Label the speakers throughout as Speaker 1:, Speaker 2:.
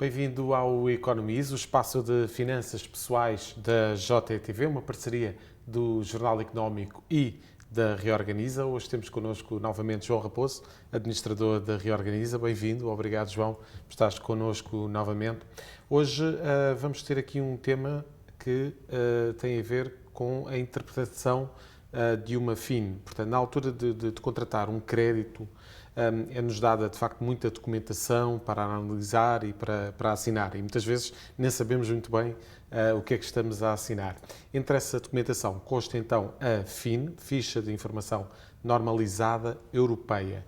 Speaker 1: bem-vindo ao Economize, o espaço de finanças pessoais da JTV, uma parceria do Jornal Económico e da Reorganiza. Hoje temos connosco novamente João Raposo, administrador da Reorganiza. Bem-vindo, obrigado João por estares connosco novamente. Hoje vamos ter aqui um tema que tem a ver com a interpretação de uma FIN. Portanto, na altura de contratar um crédito, é-nos dada, de facto, muita documentação para analisar e para assinar. E muitas vezes nem sabemos muito bem o que é que estamos a assinar. Entre essa documentação consta então a FIN, Ficha de Informação Normalizada Europeia.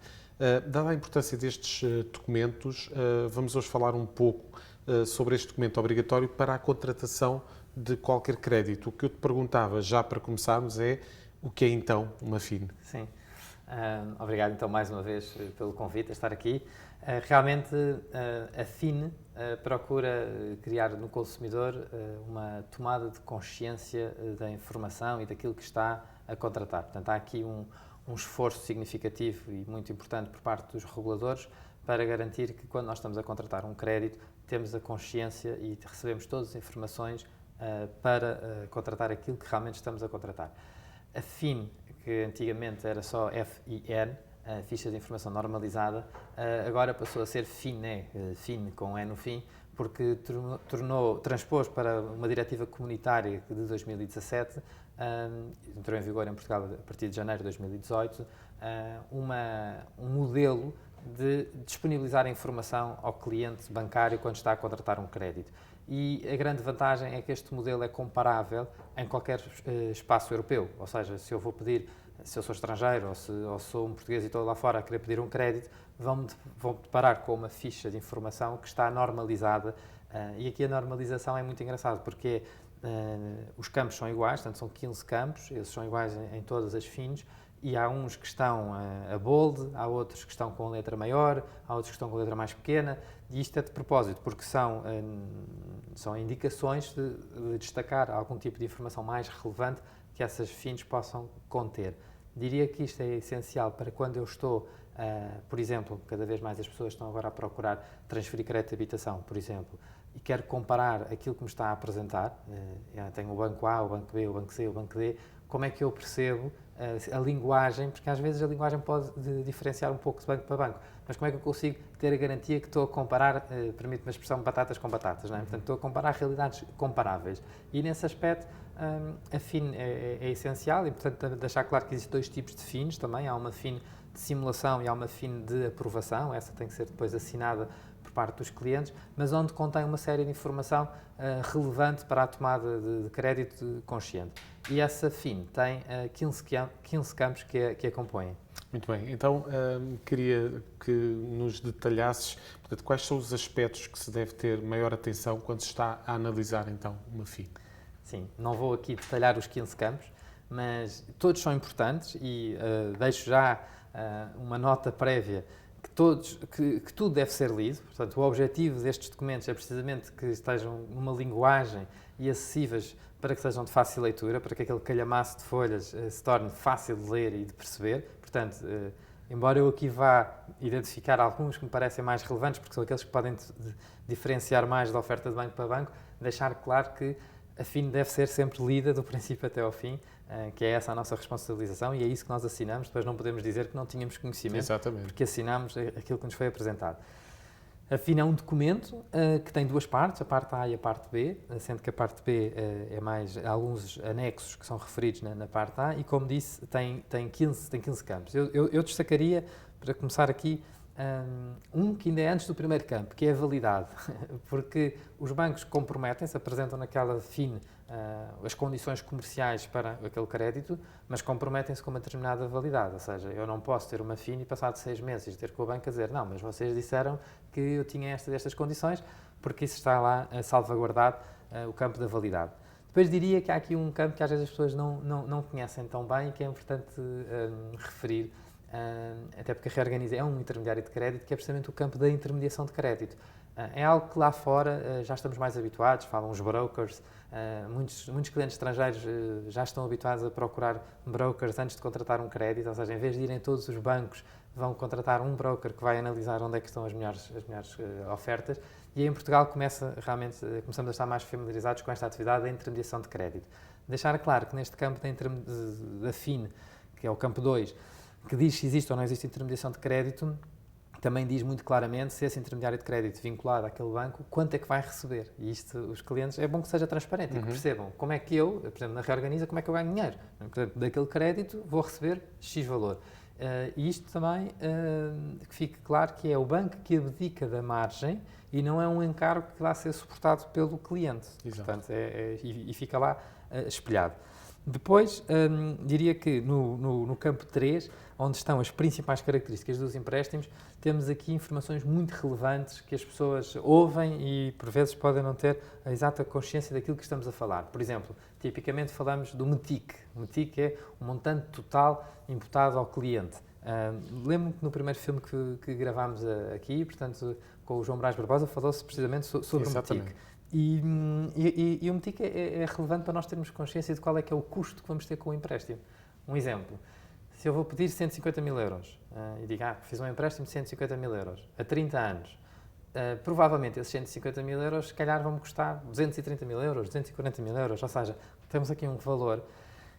Speaker 1: Dada a importância destes documentos, vamos hoje falar um pouco sobre este documento obrigatório para a contratação de qualquer crédito. O que eu te perguntava, já para começarmos, é o que é então uma FIN?
Speaker 2: Sim. Obrigado então mais uma vez pelo convite a estar aqui. Realmente a FIN procura criar no consumidor uma tomada de consciência da informação e daquilo que está a contratar. Portanto, há aqui um esforço significativo e muito importante por parte dos reguladores para garantir que quando nós estamos a contratar um crédito temos a consciência e recebemos todas as informações para contratar aquilo que realmente estamos a contratar. A FIN, que antigamente era só FIN, a Ficha de Informação Normalizada, agora passou a ser FINE, FIN com E no fim, porque transpôs para uma diretiva comunitária de 2017, entrou em vigor em Portugal a partir de janeiro de 2018, um modelo de disponibilizar a informação ao cliente bancário quando está a contratar um crédito. E a grande vantagem é que este modelo é comparável em qualquer espaço europeu, ou seja, se eu vou pedir, se eu sou estrangeiro ou sou um português e estou lá fora a querer pedir um crédito, vão deparar com uma ficha de informação que está normalizada, e aqui a normalização é muito engraçado porque os campos são iguais, portanto são 15 campos, esses são iguais em todas as FINs, e há uns que estão a bold, há outros que estão com letra maior, há outros que estão com letra mais pequena, e isto é de propósito, porque são indicações de destacar algum tipo de informação mais relevante que essas FINs possam conter. Diria que isto é essencial para quando eu estou, por exemplo, cada vez mais as pessoas estão agora a procurar transferir crédito de habitação, por exemplo, e quero comparar aquilo que me está a apresentar, tenho o banco A, o banco B, o banco C, o banco D, como é que eu percebo a linguagem, porque às vezes a linguagem pode diferenciar um pouco de banco para banco, mas como é que eu consigo ter a garantia que estou a comparar, permite-me a expressão, batatas com batatas, não é? Portanto, estou a comparar realidades comparáveis. E nesse aspecto, a FIN é essencial e, portanto, deixar claro que existem dois tipos de FINs também. Há uma FIN de simulação e há uma FIN de aprovação, essa tem que ser depois assinada por parte dos clientes, mas onde contém uma série de informação relevante para a tomada de crédito consciente. E essa FIN tem 15 campos que a compõem.
Speaker 1: Muito bem, então queria que nos detalhasses, portanto, quais são os aspectos que se deve ter maior atenção quando se está a analisar então uma FIN.
Speaker 2: Sim, não vou aqui detalhar os 15 campos, mas todos são importantes e deixo já uma nota prévia que tudo deve ser lido. Portanto, o objetivo destes documentos é precisamente que estejam numa linguagem e acessíveis para que sejam de fácil leitura, para que aquele calhamaço de folhas se torne fácil de ler e de perceber. Portanto, embora eu aqui vá identificar alguns que me parecem mais relevantes, porque são aqueles que podem diferenciar mais da oferta de banco para banco, deixar claro que a FIN deve ser sempre lida do princípio até ao fim, que é essa a nossa responsabilização e é isso que nós assinamos. Depois não podemos dizer que não tínhamos conhecimento,
Speaker 1: exatamente,
Speaker 2: porque assinamos aquilo que nos foi apresentado. A FIN é um documento que tem duas partes, a parte A e a parte B, sendo que a parte B é mais alguns anexos que são referidos na parte A e, como disse, tem 15 campos. Eu destacaria, para começar aqui, que ainda é antes do primeiro campo, que é a validade, porque os bancos comprometem-se, apresentam naquela FIN as condições comerciais para aquele crédito, mas comprometem-se com uma determinada validade, ou seja, eu não posso ter uma FIN e passado 6 meses ter com o banco a dizer não, mas vocês disseram que eu tinha estas condições, porque isso está lá salvaguardado, o campo da validade. Depois diria que há aqui um campo que às vezes as pessoas não conhecem tão bem e que é importante referir, até porque a Reorganiza é um intermediário de crédito, que é precisamente o campo da intermediação de crédito. É algo que lá fora já estamos mais habituados, falam os brokers, muitos clientes estrangeiros já estão habituados a procurar brokers antes de contratar um crédito, ou seja, em vez de irem todos os bancos, vão contratar um broker que vai analisar onde é que estão as melhores ofertas, e aí em Portugal começamos a estar mais familiarizados com esta atividade da intermediação de crédito. Deixar claro que neste campo da FIN, que é o campo 2, que diz se existe ou não existe intermediação de crédito, também diz muito claramente se esse intermediário de crédito vinculado àquele banco, quanto é que vai receber. E isto, os clientes, é bom que seja transparente e que percebam como é que eu, por exemplo, na Reorganiza, como é que eu ganho dinheiro. Portanto, daquele crédito vou receber X valor. E isto também, que fique claro que é o banco que abdica da margem e não é um encargo que vai ser suportado pelo cliente.
Speaker 1: Exato.
Speaker 2: Portanto, e fica lá espelhado. Depois, diria que no campo 3, onde estão as principais características dos empréstimos, temos aqui informações muito relevantes que as pessoas ouvem e, por vezes, podem não ter a exata consciência daquilo que estamos a falar. Por exemplo, tipicamente falamos do METIC. O METIC é o montante total imputado ao cliente. Lembro-me que no primeiro filme que gravámos aqui, portanto, com o João Brás Barbosa, falou-se precisamente sobre o METIC. E o METIC é relevante para nós termos consciência de qual é que é o custo que vamos ter com o empréstimo. Um exemplo, se eu vou pedir 150 mil euros e digo, fiz um empréstimo de 150 mil euros a 30 anos, provavelmente esses 150 mil euros se calhar vão-me custar 230 mil euros, 240 mil euros, ou seja, temos aqui um valor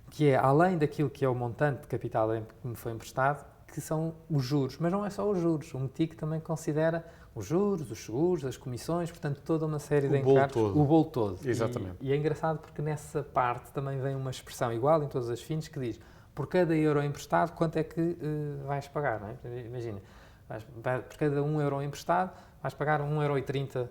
Speaker 2: que é além daquilo que é o montante de capital que me foi emprestado, que são os juros, mas não é só os juros, o METIC também considera os juros, os seguros, as comissões, portanto, toda uma série de encargos. O bolo todo.
Speaker 1: Exatamente.
Speaker 2: E é engraçado porque nessa parte também vem uma expressão igual em todas as FINs que diz, por cada euro emprestado, quanto é que vais pagar, não é? Imagina, por cada 1 euro emprestado, vais pagar 1,30 €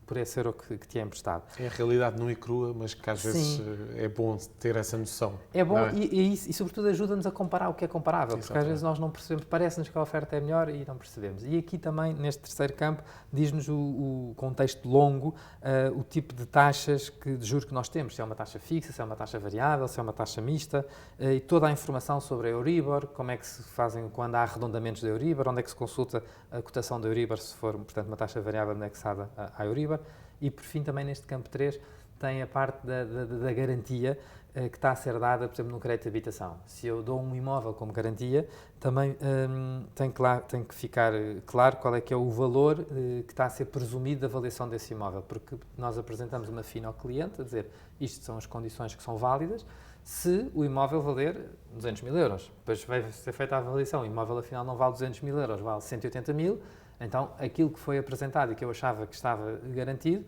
Speaker 2: por esse euro que te é emprestado.
Speaker 1: É a realidade nua e crua, mas que às vezes é bom ter essa noção.
Speaker 2: É bom e sobretudo ajuda-nos a comparar o que é comparável, porque às vezes nós não percebemos, parece-nos que a oferta é melhor e não percebemos. E aqui também, neste terceiro campo, diz-nos o contexto longo, o tipo de taxas de juros que nós temos, se é uma taxa fixa, se é uma taxa variável, se é uma taxa mista, e toda a informação sobre a Euribor, como é que se fazem quando há arredondamentos da Euribor, onde é que se consulta a cotação da Euribor, se for, portanto, uma taxa variável anexada à Euribor. E, por fim, também neste campo 3, tem a parte da garantia que está a ser dada, por exemplo, no crédito de habitação. Se eu dou um imóvel como garantia, também tem que ficar claro qual é que é o valor que está a ser presumido da avaliação desse imóvel, porque nós apresentamos uma FIN ao cliente a dizer isto são as condições que são válidas, se o imóvel valer 200 mil euros. Depois vai ser feita a avaliação, o imóvel afinal não vale 200 mil euros, vale 180 mil, então aquilo que foi apresentado e que eu achava que estava garantido,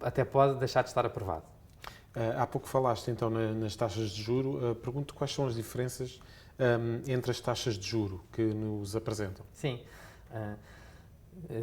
Speaker 2: até pode deixar de estar aprovado.
Speaker 1: Há pouco falaste então nas taxas de juro. Pergunto quais são as diferenças entre as taxas de juro que nos apresentam.
Speaker 2: Sim,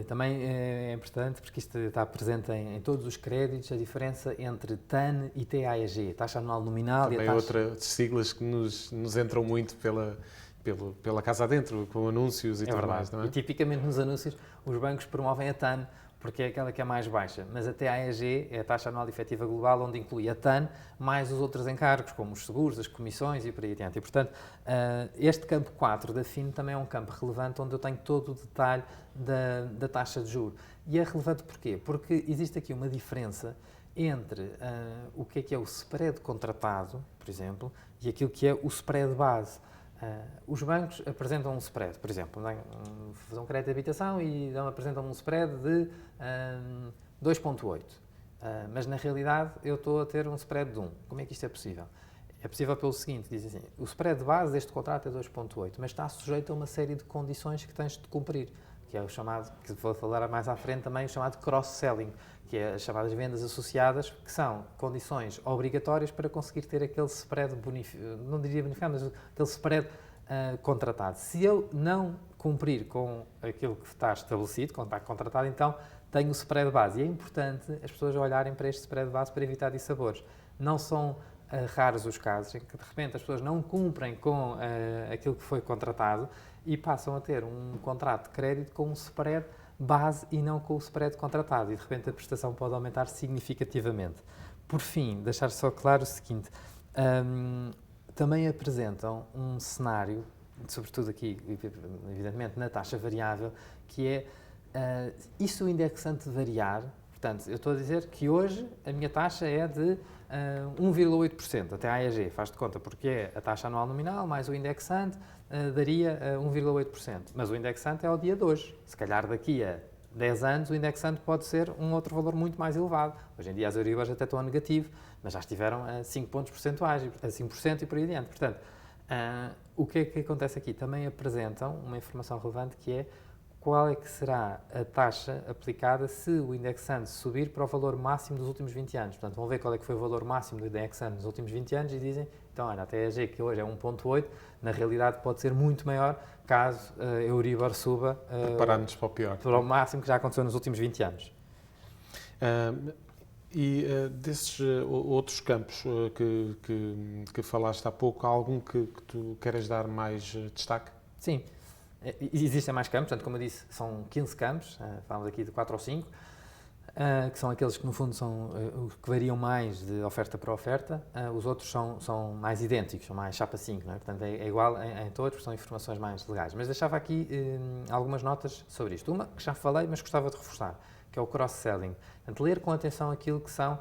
Speaker 2: também é importante porque isto está presente em todos os créditos, a diferença entre TAN e TAEG, taxa anual nominal.
Speaker 1: Também
Speaker 2: e a taxa...
Speaker 1: outras siglas que nos entram muito pela casa adentro, com anúncios e tudo mais, não é?
Speaker 2: E tipicamente nos anúncios os bancos promovem a TAN, porque é aquela que é mais baixa, mas a TAEG é a taxa anual efetiva global, onde inclui a TAN, mais os outros encargos, como os seguros, as comissões e por aí adiante. E, portanto, este campo 4 da FIN também é um campo relevante, onde eu tenho todo o detalhe da taxa de juros. E é relevante porquê? Porque existe aqui uma diferença entre o que é o spread contratado, por exemplo, e aquilo que é o spread base. Os bancos apresentam um spread, por exemplo, fazer um crédito de habitação e apresentam um spread de 2,8. Mas na realidade eu estou a ter um spread de 1. Como é que isto é possível? É possível pelo seguinte, diz assim, o spread de base deste contrato é 2,8, mas está sujeito a uma série de condições que tens de cumprir, que é o chamado, que vou falar mais à frente também, o chamado cross-selling, que é as chamadas vendas associadas, que são condições obrigatórias para conseguir ter aquele spread não diria bonificado, mas aquele spread contratado. Se eu não cumprir com aquilo que está estabelecido, quando está contratado, então tenho o spread base. E é importante as pessoas olharem para este spread base para evitar dissabores. Não são raros os casos em que, de repente, as pessoas não cumprem com aquilo que foi contratado e passam a ter um contrato de crédito com um spread base e não com o spread contratado, e de repente a prestação pode aumentar significativamente. Por fim, deixar só claro o seguinte, também apresentam um cenário, sobretudo aqui, evidentemente, na taxa variável, que é E se o indexante variar? Portanto, eu estou a dizer que hoje a minha taxa é de 1,8%, até a AEG, faz de conta, porque é a taxa anual nominal mais o indexante, daria 1,8%. Mas o indexante é ao dia de hoje. Se calhar daqui a 10 anos o indexante pode ser um outro valor muito mais elevado. Hoje em dia as Euribors até estão a negativo, mas já estiveram a 5 pontos percentuais, a 5% e por aí adiante. Portanto, o que é que acontece aqui? Também apresentam uma informação relevante que é qual é que será a taxa aplicada se o indexante subir para o valor máximo dos últimos 20 anos. Portanto, vão ver qual é que foi o valor máximo do indexante nos últimos 20 anos e dizem, então, olha, até a AEG, que hoje é 1,8, na realidade pode ser muito maior caso a Euribor suba
Speaker 1: preparar-nos para o pior.
Speaker 2: Para o máximo que já aconteceu nos últimos 20 anos.
Speaker 1: Desses outros campos que falaste há pouco, há algum que tu queres dar mais destaque?
Speaker 2: Sim. Existem mais campos, portanto, como eu disse, são 15 campos, falamos aqui de 4 ou 5, que são aqueles que no fundo são os que variam mais de oferta para oferta, os outros são mais idênticos, são mais chapa 5, não é? Portanto é igual em todos, são informações mais legais. Mas deixava aqui algumas notas sobre isto. Uma que já falei, mas gostava de reforçar, que é o cross-selling. Portanto, ler com atenção aquilo que são,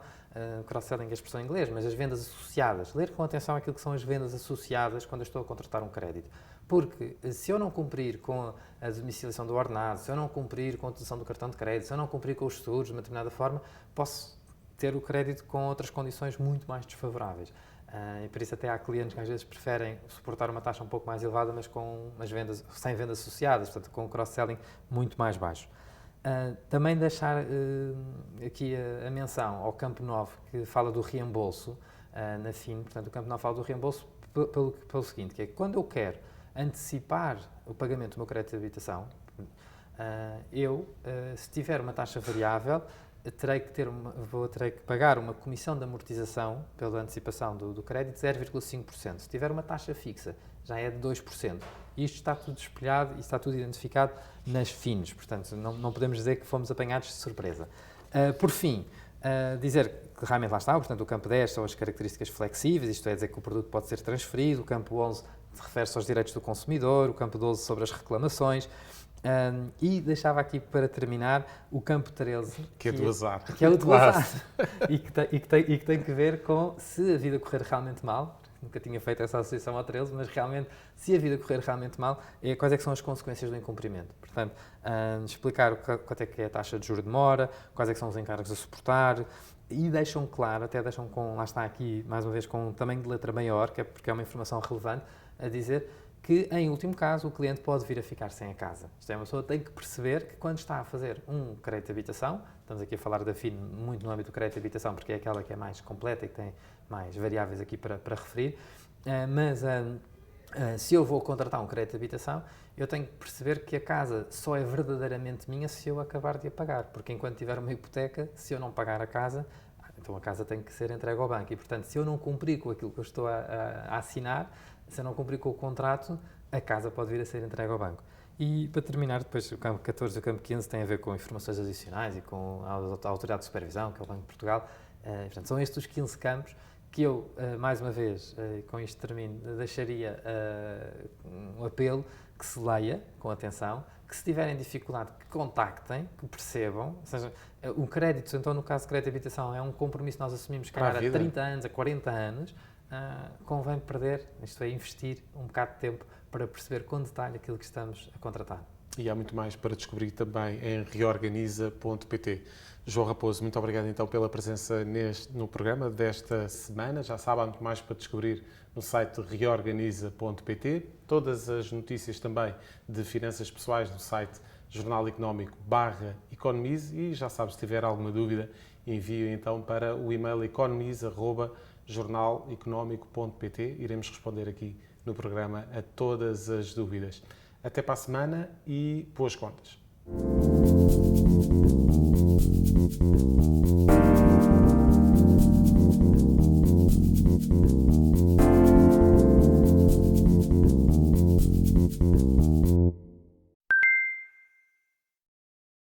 Speaker 2: cross-selling é a expressão em inglês, mas as vendas associadas. Ler com atenção aquilo que são as vendas associadas quando eu estou a contratar um crédito. Porque se eu não cumprir com a domiciliação do ordenado, se eu não cumprir com a utilização do cartão de crédito, se eu não cumprir com os seguros de uma determinada forma, posso ter o crédito com outras condições muito mais desfavoráveis. E por isso até há clientes que às vezes preferem suportar uma taxa um pouco mais elevada, mas com as vendas, sem vendas associadas, portanto com o cross-selling muito mais baixo. Também deixar aqui a menção ao campo 9, que fala do reembolso na FIN. Portanto, o campo 9 fala do reembolso pelo seguinte, que é que quando eu quero antecipar o pagamento do meu crédito de habitação, se tiver uma taxa variável, terei que pagar uma comissão de amortização pela antecipação do crédito de 0,5%. Se tiver uma taxa fixa, já é de 2%. Isto está tudo espelhado e está tudo identificado nas FINs, portanto, não podemos dizer que fomos apanhados de surpresa. Por fim, dizer que realmente lá está, portanto, o campo 10 são as características flexíveis, isto é dizer que o produto pode ser transferido, o campo 11 refere-se aos direitos do consumidor, o campo 12 sobre as reclamações, e deixava aqui para terminar o campo 13,
Speaker 1: que é do azar.
Speaker 2: Que é o do azar, e que tem que ver com se a vida correr realmente mal. Nunca tinha feito essa associação ao 13, mas realmente, se a vida correr realmente mal, quais é que são as consequências do incumprimento? Portanto, explicar quanto é que é a taxa de juros de mora, quais é que são os encargos a suportar, e deixam claro, até deixam com, lá está aqui, mais uma vez, com um tamanho de letra maior, porque é uma informação relevante, a dizer que, em último caso, o cliente pode vir a ficar sem a casa. Isto é, uma pessoa tem que perceber que quando está a fazer um crédito de habitação, estamos aqui a falar da FIN muito no âmbito do crédito de habitação, porque é aquela que é mais completa e que tem mais variáveis aqui para referir, mas se eu vou contratar um crédito de habitação, eu tenho que perceber que a casa só é verdadeiramente minha se eu acabar de a pagar, porque enquanto tiver uma hipoteca, se eu não pagar a casa, então a casa tem que ser entregue ao banco e, portanto, se eu não cumprir com aquilo que eu estou a assinar, se eu não cumprir com o contrato, a casa pode vir a ser entregue ao banco. E, para terminar, depois o campo 14 e o campo 15 têm a ver com informações adicionais e com a Autoridade de Supervisão, que é o Banco de Portugal. Portanto, são estes os 15 campos que eu, mais uma vez, com isto termino, deixaria um apelo que se leia com atenção, que se tiverem dificuldade, que contactem, que percebam, ou seja, o crédito, então no caso de crédito de habitação, é um compromisso que nós assumimos que há 30 anos, a 40 anos, convém perder, isto é, investir um bocado de tempo para perceber com detalhe aquilo que estamos a contratar.
Speaker 1: E há muito mais para descobrir também em reorganiza.pt. João Raposo, muito obrigado então pela presença no programa desta semana. Já sabe, há muito mais para descobrir no site reorganiza.pt. Todas as notícias também de finanças pessoais no site jornaleconómico.com/economize e já sabe, se tiver alguma dúvida, envie então para o e-mail economize@jornaleconómico.pt. Iremos responder aqui no programa a todas as dúvidas. Até para a semana e boas contas.